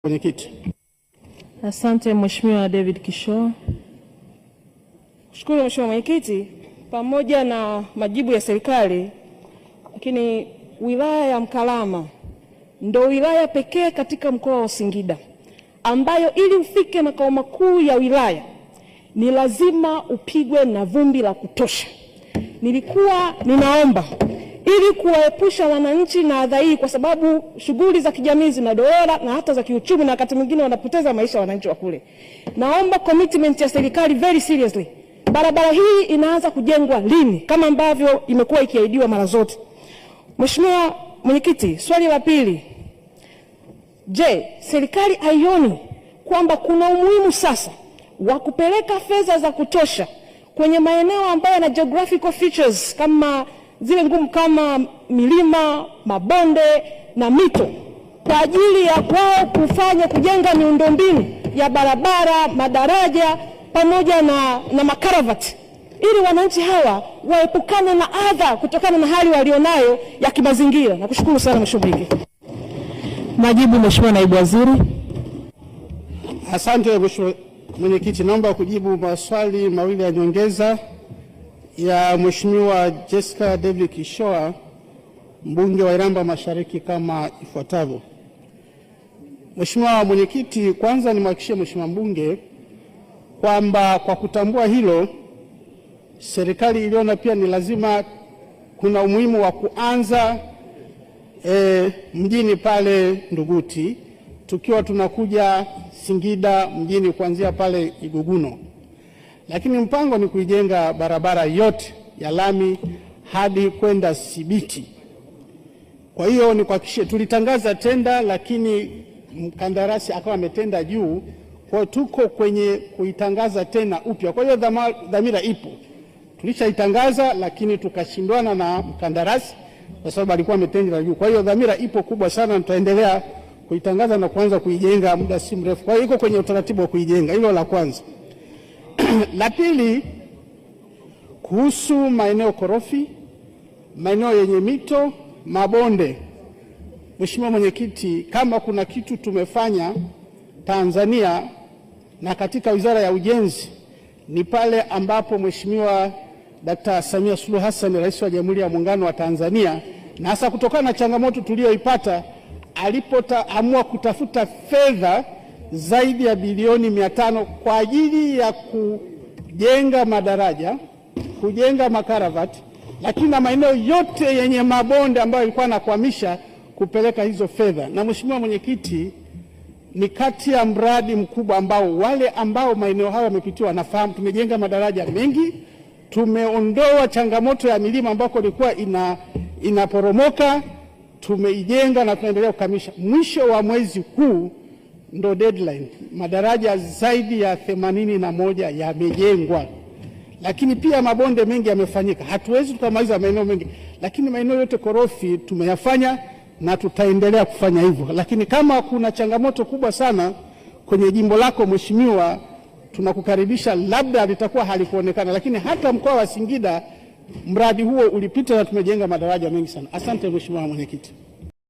Mwenyekiti. Asante Mheshimiwa David Kishoa. Shukuru Mheshimiwa Mwenyekiti, pamoja na majibu ya serikali, lakini wilaya ya Mkalama ndio wilaya pekee katika mkoa wa Singida ambayo ili ufike makao makuu ya wilaya ni lazima upigwe na vumbi la kutosha. Nilikuwa ninaomba ili kuwaepusha wananchi na adha hii, kwa sababu shughuli za kijamii zinadorora na hata za kiuchumi, na wakati mwingine wanapoteza maisha wananchi wa kule. Naomba commitment ya serikali very seriously. Barabara hii inaanza kujengwa lini kama ambavyo imekuwa ikiahidiwa mara zote? Mheshimiwa Mwenyekiti, swali la pili. Je, serikali haioni kwamba kuna umuhimu sasa wa kupeleka fedha za kutosha kwenye maeneo ambayo yana geographical features kama zile ngumu kama milima, mabonde na mito kwa ajili ya kwao kujenga miundombinu ya barabara, madaraja pamoja na makaravati, ili wananchi hawa waepukane na adha kutokana na hali walionayo ya kimazingira? Nakushukuru sana Mheshimiwa Mwenyekiti. Majibu Mheshimiwa Naibu Waziri. Asante Mheshimiwa Mwenyekiti, naomba kujibu maswali mawili ya nyongeza ya Mheshimiwa Jessica David Kishoa, mbunge wa Iramba Mashariki, kama ifuatavyo. Mheshimiwa Mwenyekiti, kwanza nimhakikishie Mheshimiwa mbunge kwamba kwa kutambua hilo, serikali iliona pia ni lazima kuna umuhimu wa kuanza mjini pale Nduguti, tukiwa tunakuja Singida mjini kuanzia pale Iguguno. Lakini mpango ni kuijenga barabara yote ya lami hadi kwenda Sibiti. Kwa hiyo ni kuhakikishia, tulitangaza tenda lakini mkandarasi akawa ametenda juu, kwa tuko kwenye kuitangaza tena upya. Kwa hiyo dhamira ipo. Tulishaitangaza lakini tukashindwana na mkandarasi kwa sababu alikuwa ametenda juu. Kwa hiyo dhamira ipo kubwa sana, tutaendelea kuitangaza na kuanza kuijenga muda si mrefu. Kwa hiyo iko kwenye utaratibu wa kuijenga. Hilo la kwanza. La pili, kuhusu maeneo korofi, maeneo yenye mito, mabonde. Mheshimiwa Mwenyekiti, kama kuna kitu tumefanya Tanzania na katika Wizara ya Ujenzi ni pale ambapo Mheshimiwa Dkt. Samia Suluhu Hassan, Rais wa Jamhuri ya Muungano wa Tanzania, na hasa kutokana na changamoto tuliyoipata, alipoamua kutafuta fedha zaidi ya bilioni 500 kwa ajili ya kujenga madaraja, kujenga makaravati, lakini na maeneo yote yenye mabonde ambayo ilikuwa nakwamisha kupeleka hizo fedha. Na Mheshimiwa Mwenyekiti, ni kati ya mradi mkubwa ambao wale ambao maeneo hayo yamepitiwa nafahamu. Tumejenga madaraja mengi, tumeondoa changamoto ya milima ambako ilikuwa inaporomoka, tumeijenga na tunaendelea kukamilisha. Mwisho wa mwezi huu ndo deadline. Madaraja zaidi ya 81 yamejengwa. Lakini pia mabonde mengi yamefanyika. Hatuwezi tukamaliza maeneo mengi, lakini maeneo yote korofi tumeyafanya na tutaendelea kufanya hivyo. Lakini kama kuna changamoto kubwa sana kwenye jimbo lako Mheshimiwa, tunakukaribisha, labda litakuwa halikuonekana, lakini hata mkoa wa Singida mradi huo ulipita na tumejenga madaraja mengi sana. Asante Mheshimiwa Mwenyekiti.